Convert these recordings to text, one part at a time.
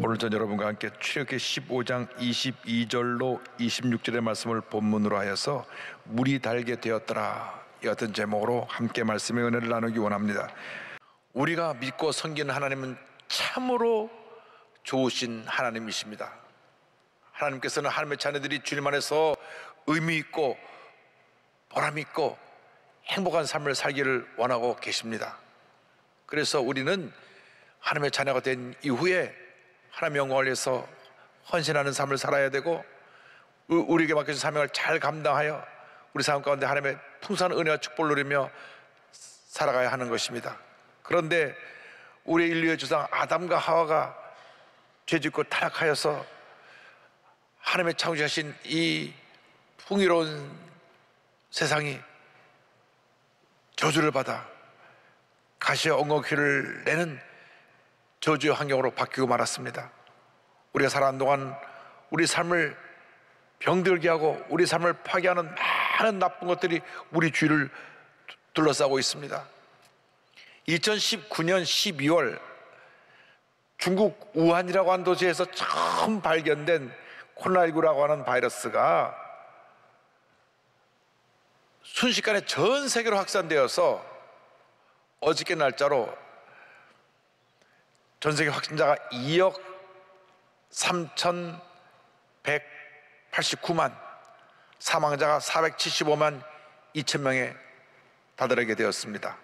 오늘 전 여러분과 함께 출애굽기 15장 22절로 26절의 말씀을 본문으로 하여서 물이 달게 되었더라, 이 같은 제목으로 함께 말씀의 은혜를 나누기 원합니다. 우리가 믿고 섬기는 하나님은 참으로 좋으신 하나님이십니다. 하나님께서는 하나님의 자녀들이 주님 안에서 의미 있고 보람 있고 행복한 삶을 살기를 원하고 계십니다. 그래서 우리는 하나님의 자녀가 된 이후에 하나님의 영광을 위해서 헌신하는 삶을 살아야 되고, 우리에게 맡겨진 사명을 잘 감당하여 우리 삶 가운데 하나님의 풍성한 은혜와 축복을 누리며 살아가야 하는 것입니다. 그런데 우리 인류의 조상 아담과 하와가 죄짓고 타락하여서 하나님의 창조하신 이 풍요로운 세상이 저주를 받아 가시와 엉겅퀴를 내는 저주의 환경으로 바뀌고 말았습니다. 우리가 살아가는 동안 우리 삶을 병들게 하고 우리 삶을 파괴하는 많은 나쁜 것들이 우리 주위를 둘러싸고 있습니다. 2019년 12월 중국 우한이라고 하는 도시에서 처음 발견된 코로나19라고 하는 바이러스가 순식간에 전 세계로 확산되어서 어저께 날짜로 전 세계 확진자가 2억 3,189만, 사망자가 475만 2천 명에 다다르게 되었습니다.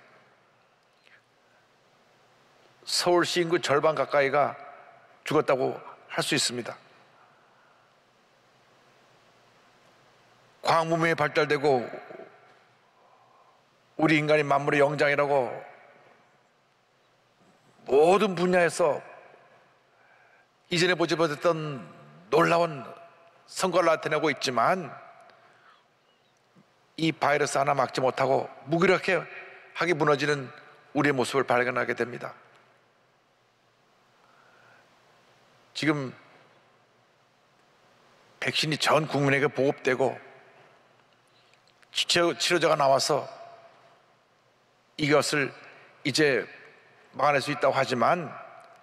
서울시 인구 절반 가까이가 죽었다고 할 수 있습니다. 과학 문명이 발달되고 우리 인간이 만물의 영장이라고 모든 분야에서 이전에 보지 못했던 놀라운 성과를 나타내고 있지만 이 바이러스 하나 막지 못하고 무기력하게 무너지는 우리의 모습을 발견하게 됩니다. 지금 백신이 전 국민에게 보급되고 치료제가 나와서 이것을 이제 막아낼 수 있다고 하지만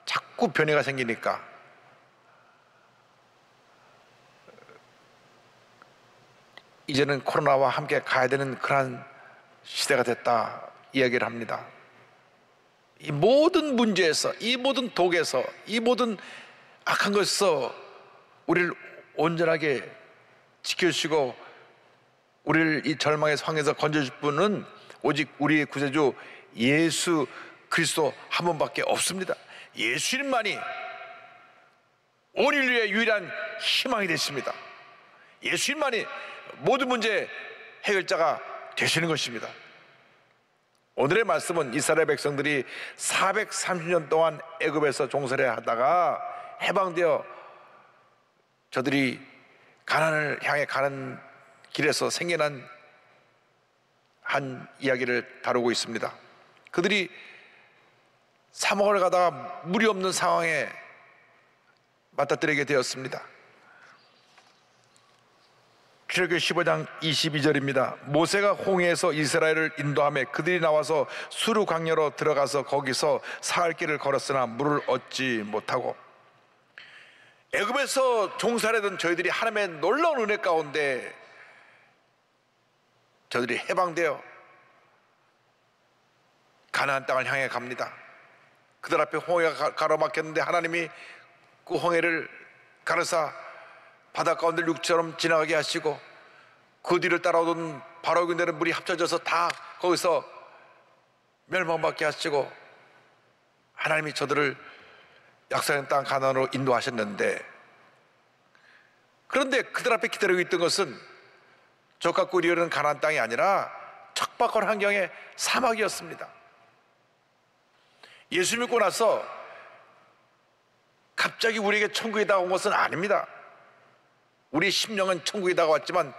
자꾸 변이가 생기니까 이제는 코로나와 함께 가야 되는 그러한 시대가 됐다 이야기를 합니다. 이 모든 문제에서, 이 모든 독에서, 이 모든 악한 것에서 우리를 온전하게 지켜주시고 우리를 이 절망의 황에서 건져줄 분은 오직 우리의 구세주 예수 그리스도 한 분밖에 없습니다. 예수님만이 온 인류의 유일한 희망이 되십니다. 예수님만이 모든 문제의 해결자가 되시는 것입니다. 오늘의 말씀은 이스라엘 백성들이 430년 동안 애굽에서 종살이 하다가 해방되어 저들이 가나안을 향해 가는 길에서 생겨난 한 이야기를 다루고 있습니다. 그들이 사막을 가다가 물이 없는 상황에 맞닥뜨리게 되었습니다. 출애굽기 15장 22절입니다. 모세가 홍해에서 이스라엘을 인도하며 그들이 나와서 수르 광야로 들어가서 거기서 사흘 길을 걸었으나 물을 얻지 못하고, 애굽에서 종살이던 저희들이 하나님의 놀라운 은혜 가운데 저들이 해방되어 가나안 땅을 향해 갑니다. 그들 앞에 홍해가 가로막혔는데 하나님이 그 홍해를 가르사 바다 가운데 육처럼 지나가게 하시고 그 뒤를 따라오던 바로 근대는 물이 합쳐져서 다 거기서 멸망받게 하시고 하나님이 저들을 약속의 땅 가나안으로 인도하셨는데, 그런데 그들 앞에 기다리고 있던 것은 적과 꿀이 흐르는 가나안 땅이 아니라 척박한 환경의 사막이었습니다. 예수 믿고 나서 갑자기 우리에게 천국이 다가온 것은 아닙니다. 우리 심령은 천국이 다가왔지만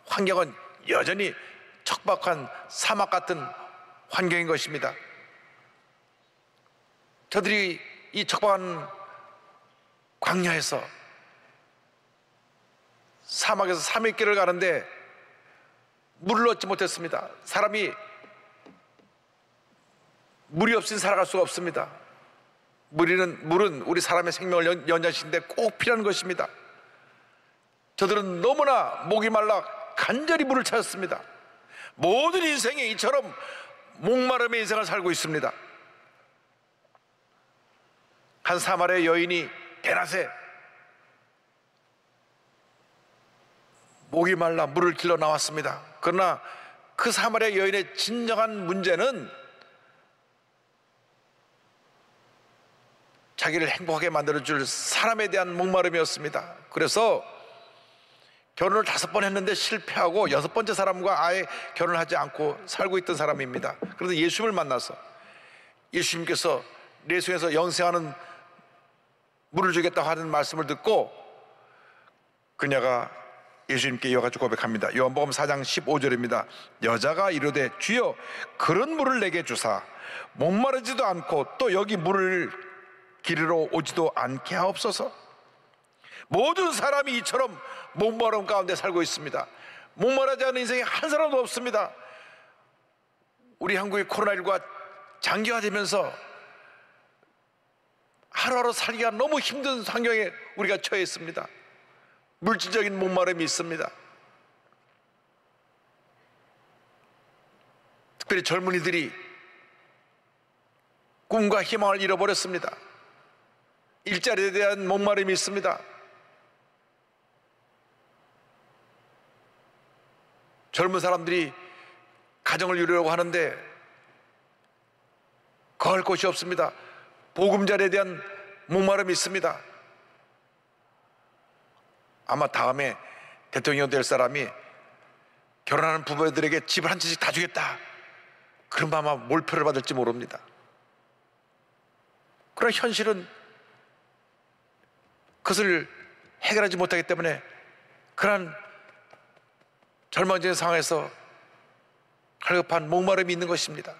환경은 여전히 척박한 사막 같은 환경인 것입니다. 저들이 이 척박한 광야에서 사막에서 3일 길을 가는데 물을 얻지 못했습니다. 사람이 물이 없이는 살아갈 수가 없습니다. 물은 우리 사람의 생명을 연장시키는데 꼭 필요한 것입니다. 저들은 너무나 목이 말라 간절히 물을 찾았습니다. 모든 인생이 이처럼 목마름의 인생을 살고 있습니다. 한 사마리아 여인이 대낮에 목이 말라 물을 길러 나왔습니다. 그러나 그 사마리아 여인의 진정한 문제는 자기를 행복하게 만들어줄 사람에 대한 목마름이었습니다. 그래서 결혼을 5번 했는데 실패하고 6번째 사람과 아예 결혼하지 않고 살고 있던 사람입니다. 그런데 예수님을 만나서 예수님께서 내 손에서 영생하는 물을 주겠다고 하는 말씀을 듣고 그녀가 예수님께 이어가지고 고백합니다. 요한복음 4장 15절입니다. 여자가 이르되 주여 그런 물을 내게 주사 목마르지도 않고 또 여기 물을 기르러 오지도 않게 하옵소서. 모든 사람이 이처럼 목마름 가운데 살고 있습니다. 목마르지 않은 인생이 한 사람도 없습니다. 우리 한국의 코로나19가 장기화되면서 하루하루 살기가 너무 힘든 환경에 우리가 처해 있습니다. 물질적인 목마름이 있습니다. 특별히 젊은이들이 꿈과 희망을 잃어버렸습니다. 일자리에 대한 목마름이 있습니다. 젊은 사람들이 가정을 이루려고 하는데 거할 곳이 없습니다. 보금자리에 대한 목마름이 있습니다. 아마 다음에 대통령 될 사람이 결혼하는 부부들에게 집을 한 채씩 다 주겠다, 그럼 아마 몰표를 받을지 모릅니다. 그러나 현실은 그것을 해결하지 못하기 때문에 그러한 절망적인 상황에서 갈급한 목마름이 있는 것입니다.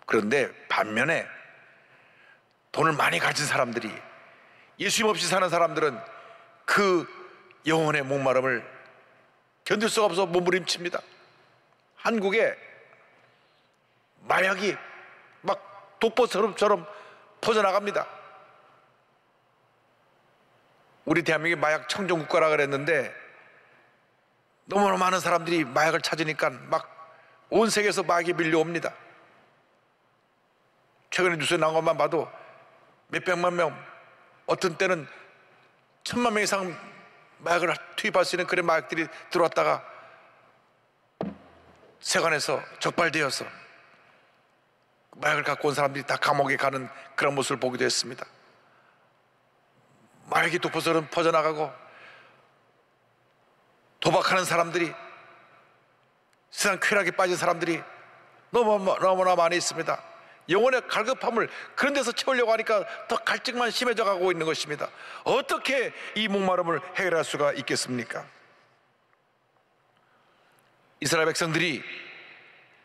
그런데 반면에 돈을 많이 가진 사람들이, 예수님 없이 사는 사람들은 그 영혼의 목마름을 견딜 수가 없어 몸부림칩니다. 한국에 마약이 막 독보처럼 퍼져나갑니다. 우리 대한민국이 마약 청정국가라 그랬는데 너무나 많은 사람들이 마약을 찾으니까 막 온 세계에서 마약이 밀려옵니다. 최근에 뉴스에 나온 것만 봐도 몇백만 명, 어떤 때는 1000만 명 이상 마약을 투입할 수 있는 그런 마약들이 들어왔다가 세관에서 적발되어서 마약을 갖고 온 사람들이 다 감옥에 가는 그런 모습을 보기도 했습니다. 마약이 독보처럼 퍼져나가고 도박하는 사람들이, 세상 쾌락에 빠진 사람들이 너무나 많이 있습니다. 영혼의 갈급함을 그런 데서 채우려고 하니까 더 갈증만 심해져 가고 있는 것입니다. 어떻게 이 목마름을 해결할 수가 있겠습니까? 이스라엘 백성들이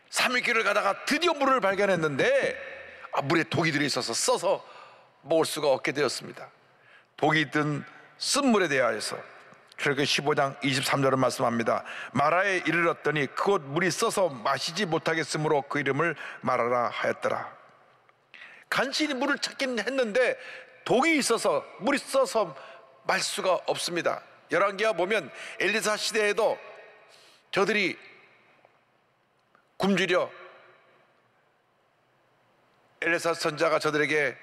3일 길을 가다가 드디어 물을 발견했는데 물에 독이 들어있어서 써서 먹을 수가 없게 되었습니다. 독이 든 쓴물에 대하여서 출애굽기 15장 23절을 말씀합니다. 마라에 이르렀더니 그곳 물이 써서 마시지 못하겠으므로 그 이름을 마라라 하였더라. 간신히 물을 찾긴 했는데 독이 있어서 물이 써서 마실 수가 없습니다. 열왕기하 보면 엘리사 시대에도 저들이 굶주려 엘리사 선자가 저들에게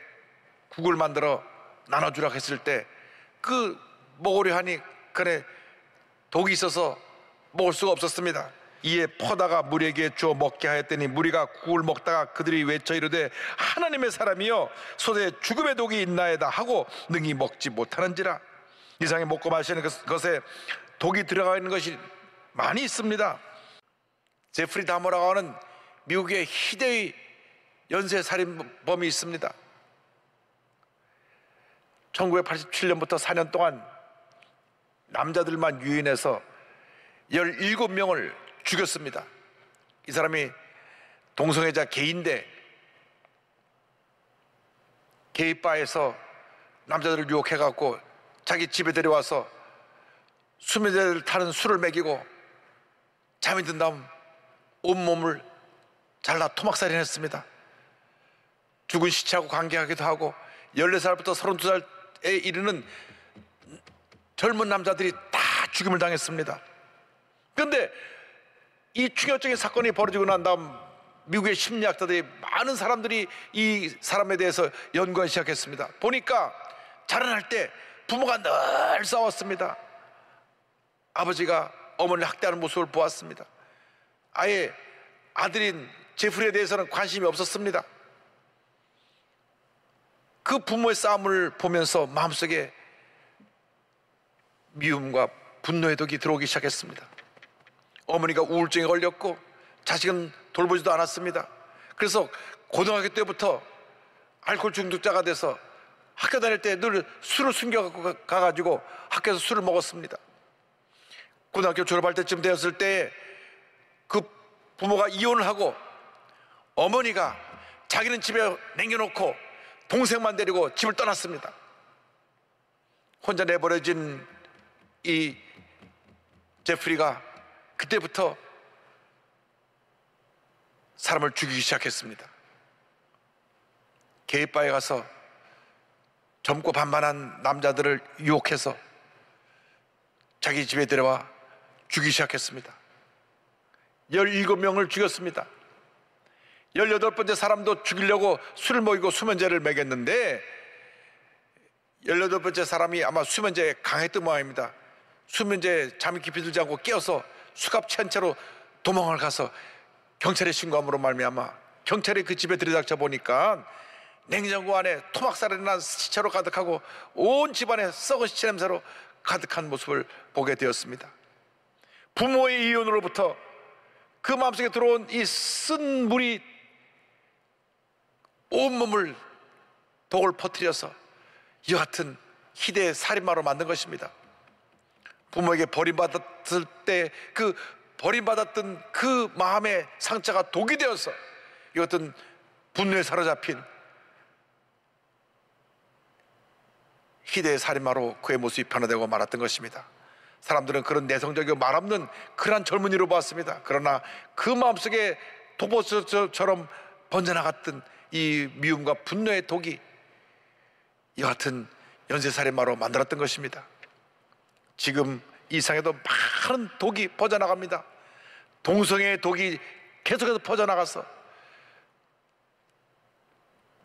국을 만들어 나눠주라고 했을 때 그 먹으려 하니 그래 독이 있어서 먹을 수가 없었습니다. 이에 퍼다가 무리에게 주어 먹게 하였더니 무리가 국을 먹다가 그들이 외쳐 이르되 하나님의 사람이여 소대에 죽음의 독이 있나이다 하고 능히 먹지 못하는지라. 이상에 먹고 마시는 것에 독이 들어가 있는 것이 많이 있습니다. 제프리 다머라고 하는 미국의 희대의 연쇄 살인범이 있습니다. 1987년부터 4년 동안 남자들만 유인해서 17명을 죽였습니다. 이 사람이 동성애자 게이인데 게이바에서 남자들을 유혹해갖고 자기 집에 데려와서 수면제를 타는 술을 먹이고 잠이 든 다음 온몸을 잘라 토막살인했습니다. 죽은 시체하고 관계하기도 하고 14살부터 32살에 이르는 젊은 남자들이 다 죽임을 당했습니다. 그런데 이 충격적인 사건이 벌어지고 난 다음 미국의 심리학자들이 많은 사람들이 이 사람에 대해서 연구하기 시작했습니다. 보니까 자라날 때 부모가 늘 싸웠습니다. 아버지가 어머니를 학대하는 모습을 보았습니다. 아예 아들인 제프리에 대해서는 관심이 없었습니다. 그 부모의 싸움을 보면서 마음속에 미움과 분노의 독이 들어오기 시작했습니다. 어머니가 우울증에 걸렸고 자식은 돌보지도 않았습니다. 그래서 고등학교 때부터 알코올 중독자가 돼서 학교 다닐 때 늘 술을 숨겨가지고 학교에서 술을 먹었습니다. 고등학교 졸업할 때쯤 되었을 때 그 부모가 이혼을 하고 어머니가 자기는 집에 남겨놓고 동생만 데리고 집을 떠났습니다. 혼자 내버려진 이 제프리가 그때부터 사람을 죽이기 시작했습니다. 게이바에 가서 젊고 반반한 남자들을 유혹해서 자기 집에 데려와 죽이기 시작했습니다. 17명을 죽였습니다. 18번째 사람도 죽이려고 술을 먹이고 수면제를 먹였는데 18번째 사람이 아마 수면제에 강했던 모양입니다. 수면제에 잠이 깊이 들지 않고 깨어서 수갑 찬 채로 도망을 가서 경찰에 신고함으로 말미암아 경찰이 그 집에 들이닥쳐 보니까 냉장고 안에 토막살이 난 시체로 가득하고 온 집안에 썩은 시체 냄새로 가득한 모습을 보게 되었습니다. 부모의 이혼으로부터 그 마음속에 들어온 이 쓴 물이 온몸을 독을 퍼뜨려서 이와 같은 희대의 살인마로 만든 것입니다. 부모에게 버림받았을 때 그 버림받았던 그 마음의 상처가 독이 되어서 이것은 분노에 사로잡힌 희대의 살인마로 그의 모습이 변화되고 말았던 것입니다. 사람들은 그런 내성적이고 말없는 그러한 젊은이로 봤습니다. 그러나 그 마음속에 독보처럼 번져나갔던 이 미움과 분노의 독이 이와 같은 연쇄살인마로 만들었던 것입니다. 지금 이 세상에도 많은 독이 퍼져나갑니다. 동성애의 독이 계속해서 퍼져나가서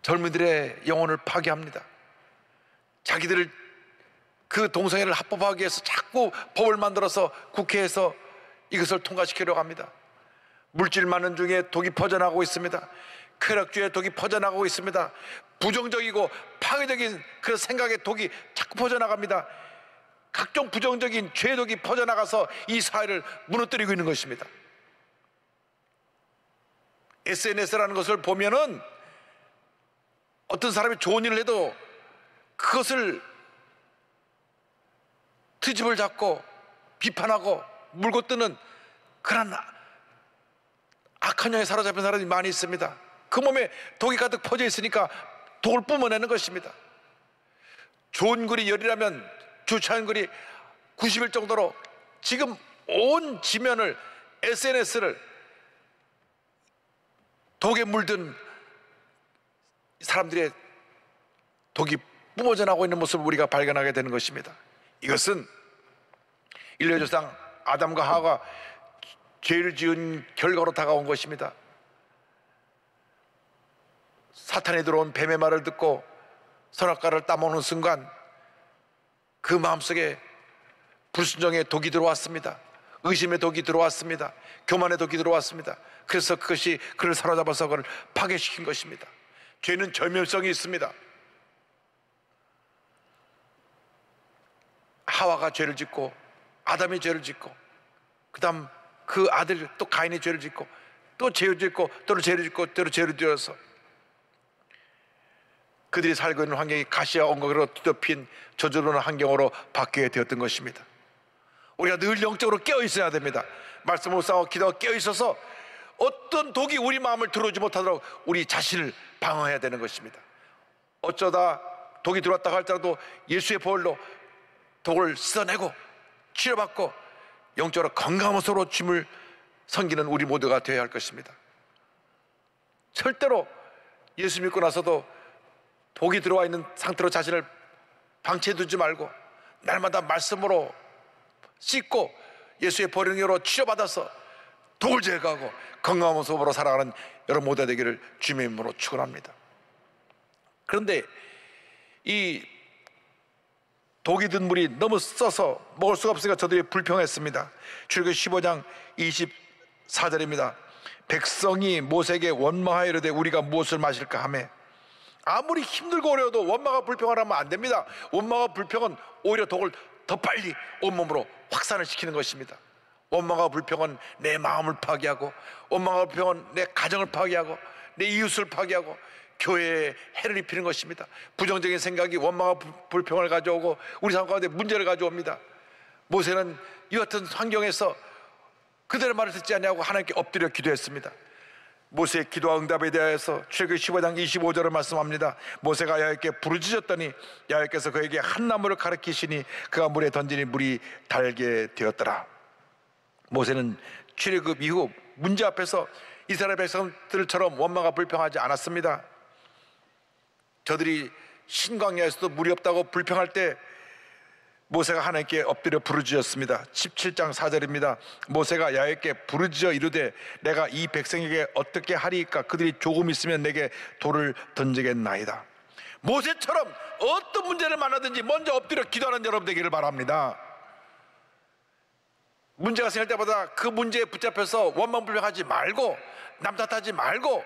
젊은이들의 영혼을 파괴합니다. 자기들을 그 동성애를 합법화하기 위해서 자꾸 법을 만들어서 국회에서 이것을 통과시키려고 합니다. 물질 많은 중에 독이 퍼져나가고 있습니다. 쾌락주의 독이 퍼져나가고 있습니다. 부정적이고 파괴적인 그런 생각의 독이 자꾸 퍼져나갑니다. 각종 부정적인 죄의 독이 퍼져나가서 이 사회를 무너뜨리고 있는 것입니다. SNS라는 것을 보면은 어떤 사람이 좋은 일을 해도 그것을 트집을 잡고 비판하고 물고 뜨는 그런 악한 영에 사로잡힌 사람이 많이 있습니다. 그 몸에 독이 가득 퍼져 있으니까 독을 뿜어내는 것입니다. 좋은 글이 열이라면 주차한 글이 90일 정도로 지금 온 지면을 SNS를 독에 물든 사람들의 독이 뿜어져 나오고 있는 모습을 우리가 발견하게 되는 것입니다. 이것은 인류의 조상 아담과 하와가 죄를 지은 결과로 다가온 것입니다. 사탄이 들어온 뱀의 말을 듣고 선악과를 따먹는 순간 그 마음속에 불순종의 독이 들어왔습니다. 의심의 독이 들어왔습니다. 교만의 독이 들어왔습니다. 그래서 그것이 그를 사로잡아서 그를 파괴시킨 것입니다. 죄는 절멸성이 있습니다. 하와가 죄를 짓고 아담이 죄를 짓고 그 다음 그 아들 또 가인이 죄를 짓고 또 죄를 짓고 또 죄를 짓고 또 죄를 지어서 그들이 살고 있는 환경이 가시와 엉겅으로 뒤덮인 저주로는 환경으로 바뀌게 되었던 것입니다. 우리가 늘 영적으로 깨어 있어야 됩니다. 말씀을 묵상하고 기도하고 깨어 있어서 어떤 독이 우리 마음을 들어오지 못하도록 우리 자신을 방어해야 되는 것입니다. 어쩌다 독이 들어왔다고 할지라도 예수의 보혈로 독을 씻어내고 치료받고 영적으로 건강한 모습으로 주님을 섬기는 우리 모두가 되어야 할 것입니다. 절대로 예수 믿고 나서도 독이 들어와 있는 상태로 자신을 방치해 두지 말고 날마다 말씀으로 씻고 예수의 보혈로 치료받아서 독을 제거하고 건강한 모습으로 살아가는 여러분 모두가 되기를 주님의 이름으로 축원합니다. 그런데 이 독이 든 물이 너무 써서 먹을 수가 없으니까 저들이 불평했습니다. 출애굽기 15장 24절입니다. 백성이 모세에게 원망하여 이르되 우리가 무엇을 마실까 하매, 아무리 힘들고 어려워도 원망과 불평을 하면 안 됩니다. 원망과 불평은 오히려 독을 더 빨리 온몸으로 확산을 시키는 것입니다. 원망과 불평은 내 마음을 파괴하고, 원망과 불평은 내 가정을 파괴하고, 내 이웃을 파괴하고 교회에 해를 입히는 것입니다. 부정적인 생각이 원망과 불평을 가져오고 우리 삶 가운데 문제를 가져옵니다. 모세는 이 같은 환경에서 그들의 말을 듣지 않냐고 하나님께 엎드려 기도했습니다. 모세의 기도와 응답에 대해서 출애굽기 15장 25절을 말씀합니다. 모세가 야훼께 부르짖었더니 야훼께서 그에게 한 나무를 가리키시니 그가 물에 던지니 물이 달게 되었더라. 모세는 출애굽 이후 문제 앞에서 이스라엘 백성들처럼 원망과 불평하지 않았습니다. 저들이 신광야에서도 물이 없다고 불평할 때 모세가 하나님께 엎드려 부르짖었습니다. 17장 4절입니다. 모세가 야훼께 부르짖어 이르되 내가 이 백성에게 어떻게 하리이까? 그들이 조금 있으면 내게 돌을 던지겠나이다. 모세처럼 어떤 문제를 만나든지 먼저 엎드려 기도하는 여러분 되기를 바랍니다. 문제가 생길 때마다 그 문제에 붙잡혀서 원망불평하지 말고, 남 탓하지 말고,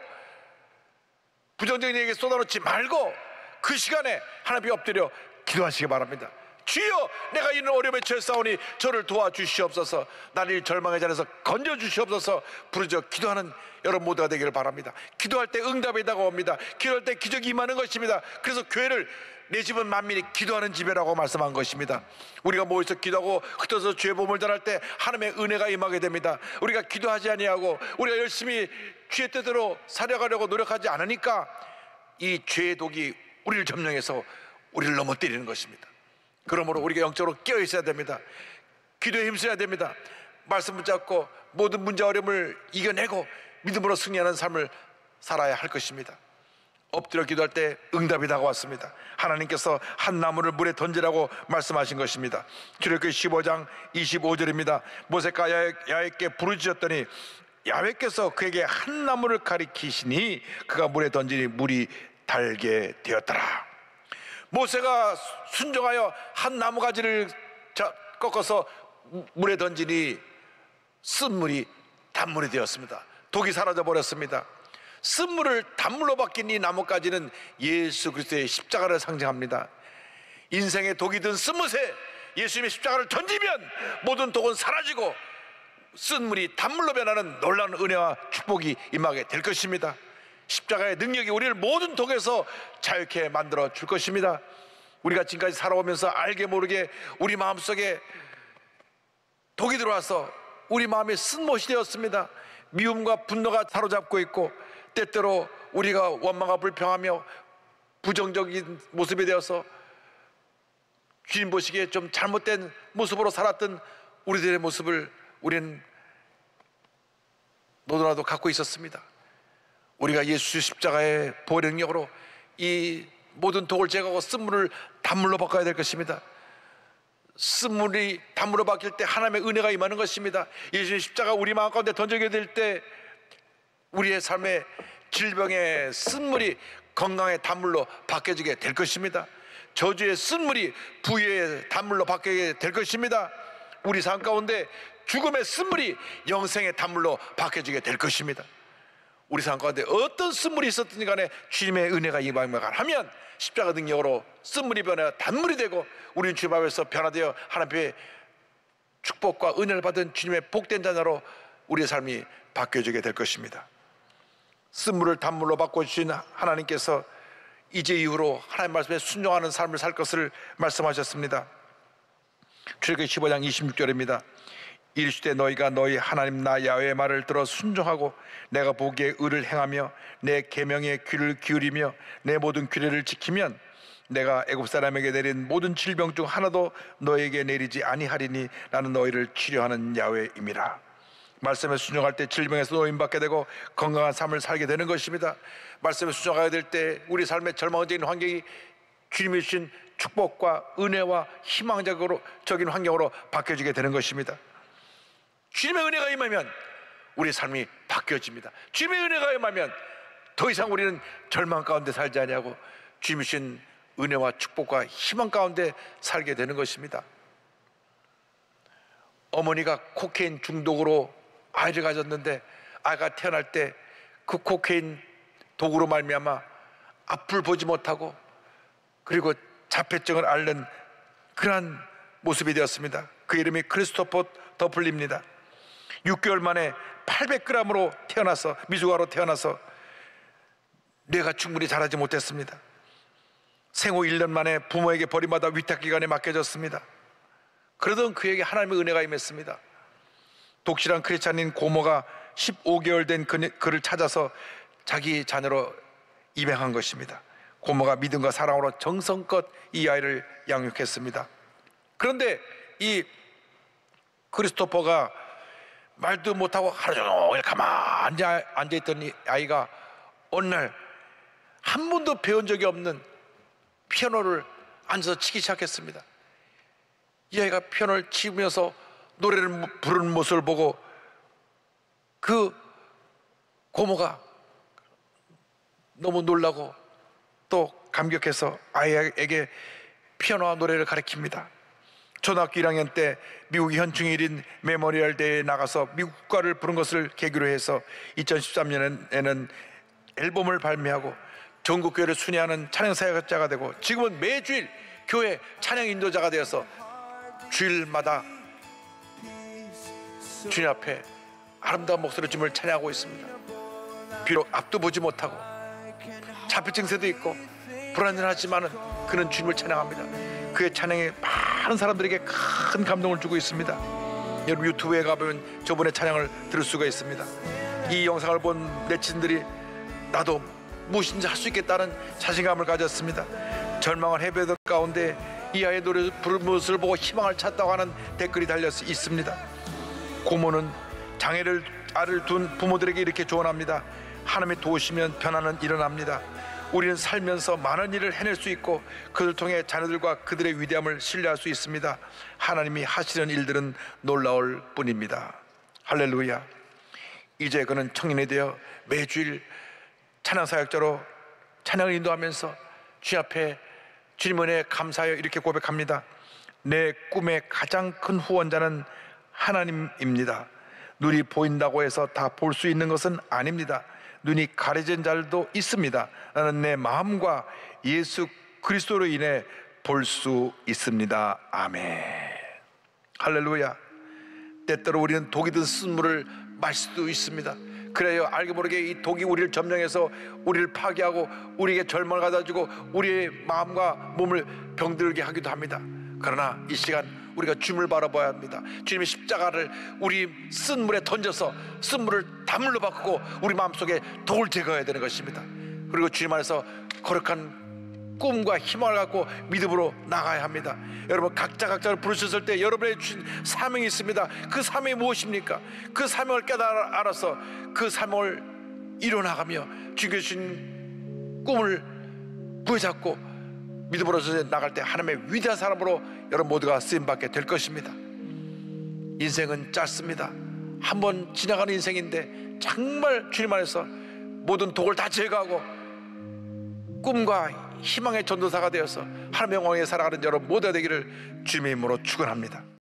부정적인 얘기에 쏟아놓지 말고 그 시간에 하나님께 엎드려 기도하시기 바랍니다. 주여, 내가 이런 어려움에 처했사오니 저를 도와주시옵소서, 나를 절망의 자리에서 건져주시옵소서 부르짖어 기도하는 여러분 모두가 되기를 바랍니다. 기도할 때 응답이 다가옵니다. 기도할 때 기적이 임하는 것입니다. 그래서 교회를 내 집은 만민이 기도하는 집이라고 말씀한 것입니다. 우리가 모여서 기도하고 흩어서 주의 몸을 전할 때 하나님의 은혜가 임하게 됩니다. 우리가 기도하지 아니하고 우리가 열심히 주의 뜻대로 살아가려고 노력하지 않으니까 이 죄의 독이 우리를 점령해서 우리를 넘어뜨리는 것입니다. 그러므로 우리가 영적으로 깨어 있어야 됩니다. 기도에 힘써야 됩니다. 말씀 붙잡고 모든 문제 어려움을 이겨내고 믿음으로 승리하는 삶을 살아야 할 것입니다. 엎드려 기도할 때 응답이 다가왔습니다. 하나님께서 한 나무를 물에 던지라고 말씀하신 것입니다. 출애굽기 15장 25절입니다. 모세가 야훼께 부르짖었더니 야훼께서 그에게 한 나무를 가리키시니 그가 물에 던지니 물이 달게 되었더라. 모세가 순종하여 한 나무가지를 꺾어서 물에 던지니 쓴물이 단물이 되었습니다. 독이 사라져 버렸습니다. 쓴물을 단물로 바뀐 이 나뭇가지는 예수 그리스도의 십자가를 상징합니다. 인생의 독이 든 쓴물에 예수님의 십자가를 던지면 모든 독은 사라지고 쓴물이 단물로 변하는 놀라운 은혜와 축복이 임하게 될 것입니다. 십자가의 능력이 우리를 모든 독에서 자유케 만들어 줄 것입니다. 우리가 지금까지 살아오면서 알게 모르게 우리 마음속에 독이 들어와서 우리 마음에 쓴못이 되었습니다. 미움과 분노가 사로잡고 있고 때때로 우리가 원망과 불평하며 부정적인 모습이 되어서 주님 보시기에 좀 잘못된 모습으로 살았던 우리들의 모습을 우리는 너도나도 갖고 있었습니다. 우리가 예수 십자가의 보혈의 능력으로 이 모든 독을 제거하고 쓴물을 단물로 바꿔야 될 것입니다. 쓴물이 단물로 바뀔 때 하나님의 은혜가 임하는 것입니다. 예수님 십자가 우리 마음 가운데 던지게 될 때 우리의 삶의 질병의 쓴물이 건강의 단물로 바뀌어지게 될 것입니다. 저주의 쓴물이 부유의 단물로 바뀌게 될 것입니다. 우리 삶 가운데 죽음의 쓴물이 영생의 단물로 바뀌어지게 될 것입니다. 우리 삶 가운데 어떤 쓴물이 있었든지 간에 주님의 은혜가 임하면 십자가 능력으로 쓴물이 변해 단물이 되고 우리는 주님 앞에서 변화되어 하나님의 축복과 은혜를 받은 주님의 복된 자녀로 우리의 삶이 바뀌어지게 될 것입니다. 쓴물을 단물로 바꿔주신 하나님께서 이제 이후로 하나님 말씀에 순종하는 삶을 살 것을 말씀하셨습니다. 출애굽기 15장 26절입니다. 이르시되 너희가 너희 하나님 나 야훼의 말을 들어 순종하고 내가 보기에 의를 행하며 내 계명에 귀를 기울이며 내 모든 규례를 지키면 내가 애굽 사람에게 내린 모든 질병 중 하나도 너에게 내리지 아니하리니 나는 너희를 치료하는 야훼임이라. 말씀에 순종할 때 질병에서 노임받게 되고 건강한 삶을 살게 되는 것입니다. 말씀에 순종해야 될 때 우리 삶의 절망적인 환경이 주님이 주신 축복과 은혜와 희망적인 환경으로 바뀌어지게 되는 것입니다. 주님의 은혜가 임하면 우리 삶이 바뀌어집니다. 주님의 은혜가 임하면 더 이상 우리는 절망 가운데 살지 아니하고 주님이 주신 은혜와 축복과 희망 가운데 살게 되는 것입니다. 어머니가 코케인 중독으로 아이를 가졌는데 아이가 태어날 때 그 코케인 독으로 말미암아 앞을 보지 못하고 그리고 자폐증을 앓는 그러한 모습이 되었습니다. 그 이름이 크리스토퍼 더플리입니다. 6개월 만에 800g으로 태어나서 미숙아로 태어나서 뇌가 충분히 자라지 못했습니다. 생후 1년 만에 부모에게 버림받아 위탁기관에 맡겨졌습니다. 그러던 그에게 하나님의 은혜가 임했습니다. 독실한 크리스찬인 고모가 15개월 된 그를 찾아서 자기 자녀로 입양한 것입니다. 고모가 믿음과 사랑으로 정성껏 이 아이를 양육했습니다. 그런데 이 크리스토퍼가 말도 못하고 하루 종일 가만히 앉아있던 이 아이가 어느 날 한 번도 배운 적이 없는 피아노를 앉아서 치기 시작했습니다. 이 아이가 피아노를 치면서 노래를 부르는 모습을 보고 그 고모가 너무 놀라고 또 감격해서 아이에게 피아노와 노래를 가르칩니다. 초등학교 1학년 때 미국 현충일인 메모리얼 대회에 나가서 미국 국가를 부른 것을 계기로 해서 2013년에는 앨범을 발매하고 전국 교회를 순회하는 찬양사역자가 되고 지금은 매주일 교회 찬양 인도자가 되어서 주일마다 주님 앞에 아름다운 목소리로 주님을 찬양하고 있습니다. 비록 앞도 보지 못하고 자폐증세도 있고 불안전하지만은 그는 주님을 찬양합니다. 그의 찬양이 많은 사람들에게 큰 감동을 주고 있습니다. 여러분 유튜브에 가보면 저분의 찬양을 들을 수가 있습니다. 이 영상을 본 네티즌들이 나도 무엇인지 할 수 있겠다는 자신감을 가졌습니다. 절망한 해배들 가운데 이 아이의 노래 부르는 모습을 보고 희망을 찾다고 하는 댓글이 달려 있습니다. 고모는 장애를 둔 부모들에게 이렇게 조언합니다. 하나님이 도우시면 변화는 일어납니다. 우리는 살면서 많은 일을 해낼 수 있고 그들 통해 자녀들과 그들의 위대함을 신뢰할 수 있습니다. 하나님이 하시는 일들은 놀라울 뿐입니다. 할렐루야. 이제 그는 청년이 되어 매주일 찬양사역자로 찬양을 인도하면서 주님 앞에 주님 은혜에 감사하여 이렇게 고백합니다. 내 꿈의 가장 큰 후원자는 하나님입니다. 눈이 보인다고 해서 다 볼 수 있는 것은 아닙니다. 눈이 가려진 자들도 있습니다. 나는 내 마음과 예수 그리스도로 인해 볼 수 있습니다. 아멘. 할렐루야. 때때로 우리는 독이 든 쓴물을 마실 수도 있습니다. 그래요, 알게 모르게 이 독이 우리를 점령해서 우리를 파괴하고 우리에게 절망을 가져주고 우리의 마음과 몸을 병들게 하기도 합니다. 그러나 이 시간 우리가 주님을 바라봐야 합니다. 주님의 십자가를 우리 쓴 물에 던져서 쓴 물을 단물로 바꾸고 우리 마음속에 독을 제거해야 되는 것입니다. 그리고 주님 안에서 거룩한 꿈과 희망을 갖고 믿음으로 나가야 합니다. 여러분 각자를 부르셨을 때 여러분의 주신 사명이 있습니다. 그 사명이 무엇입니까? 그 사명을 알아서 그 사명을 이뤄나가며 주님께 주신 꿈을 부여잡고 믿음으로 나갈 때 하나님의 위대한 사람으로 여러분 모두가 쓰임받게 될 것입니다. 인생은 짧습니다. 한번 지나가는 인생인데 정말 주님 안에서 모든 독을 다 제거하고 꿈과 희망의 전도사가 되어서 하나님의 영광에 살아가는 여러분 모두가 되기를 주님의 이름으로 축원합니다.